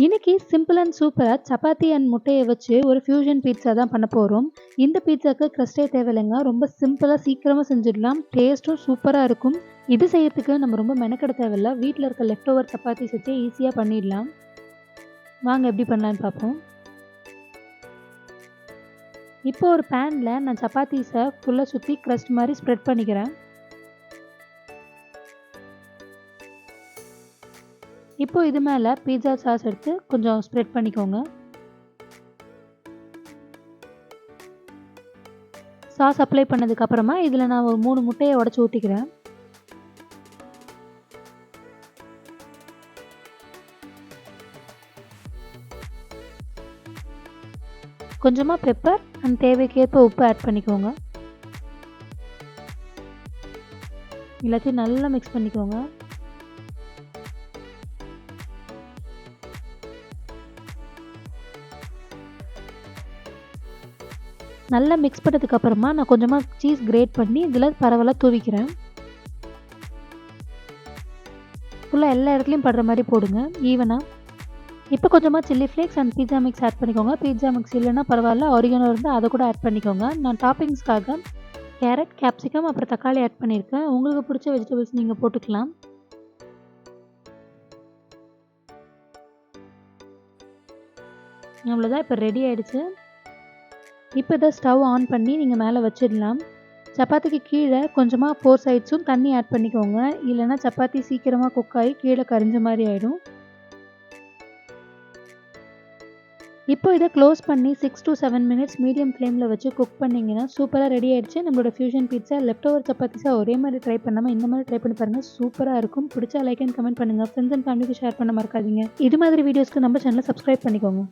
இன்னைக்கு simple and சூப்பரா chapati and முட்டைய வச்சு ஒரு ஃபியூஷன் பீட்ஸா தான் பண்ண போறோம். இந்த பீட்ஸாக்கு கிரஸ்டே தேவையில்லைங்க. ரொம்ப சிம்பிளா சீக்கிரமா செஞ்சிடலாம். டேஸ்ட்டும் சூப்பரா இருக்கும். இது செய்யறதுக்கு நம்ம ரொம்ப மெனக்கெட தேவையில்ல. வீட்ல இருக்க லெஃப்ட் ஓவர் சப்பாத்திஸ் வச்சு ஈஸியா பண்ணிடலாம். வாங்க எப்படி பண்ணலான்னு பார்ப்போம். இப்போ ஒரு பேன்ல நான் சப்பாத்தீஸ ஃபுல்லா சுத்தி கிரஸ்ட் மாரி ஸ்ப்ரெட் பண்ணிக்கிறேன். இப்போ இது மேல பீட்ஸா சாஸ் எடுத்து கொஞ்சம் ஸ்ப்ரெட் பண்ணிக்கோங்க. சாஸ் அப்ளை பண்ணதுக்கு அப்புறமா இதில் நான் ஒரு 3 முட்டையை உடைச்சு ஊற்றிக்கிறேன். கொஞ்சமாக பெப்பர் அண்ட் தேவைக்கேற்ப உப்பு ஆட் பண்ணிக்கோங்க. எல்லாத்தையும் நல்லா மிக்ஸ் பண்ணிக்கோங்க. நல்லா மிக்ஸ் பண்ணதுக்கு அப்புறமா நான் கொஞ்சமாக சீஸ் கிரேட் பண்ணி இதில் பரவலாக தூவிக்கிறேன். ஃபுல்லாக எல்லா இடத்துலையும் படுற மாதிரி போடுங்க ஈவனாக. இப்போ கொஞ்சமாக chilli flakes and pizza mix add பண்ணிக்கோங்க. பீட்சா மிக்ஸ் இல்லைன்னா பரவாயில்ல, ஆரிகனோ இருந்தால் அதை கூட ஆட் பண்ணிக்கோங்க. நான் டாப்பிங்ஸ்க்காக கேரட், கேப்சிகம் அப்புறம் தக்காளி ஆட் பண்ணியிருக்கேன். உங்களுக்கு பிடிச்ச வெஜிடபிள்ஸ் நீங்கள் போட்டுக்கலாம். அவ்வளோதான், இப்போ ரெடி ஆகிடுச்சு. இப்போ இதை ஸ்டவ் ஆன் பண்ணி நீங்கள் மேலே வச்சிடலாம். சப்பாத்திக்கு கீழே கொஞ்சமாக 4 சைட்ஸும் தண்ணி ஆட் பண்ணிக்கோங்க. இல்லைன்னா சப்பாத்தி சீக்கிரமாக குக் ஆகி கீழே கரிஞ்ச மாதிரி ஆகிடும். இப்போ இதை க்ளோஸ் பண்ணி 6 to 7 மினிட்ஸ் மீடியம் ஃப்ளேமில் வச்சு குக் பண்ணிங்கன்னா சூப்பராக ரெடி ஆகிடுச்சு. நம்மளோட ஃபியூஷன் பீட்ஸா. லெஃப்ட் ஓவர் சப்பாத்திஸாக ஒரே மாதிரி ட்ரை பண்ணாமல் இந்த மாதிரி ட்ரை பண்ணி பாருங்கள். சூப்பராக இருக்கும். பிடிச்சா லைக் அண்ட் கமெண்ட் பண்ணுங்கள். ஃப்ரெண்ட்ஸ் அண்ட் ஃபேமிலிக்கு ஷேர் பண்ண மறக்காதீங்க. இது மாதிரி வீடியோஸ்க்கு நம்ம சேனலை சப்ஸ்கிரைப் பண்ணிக்கோங்க.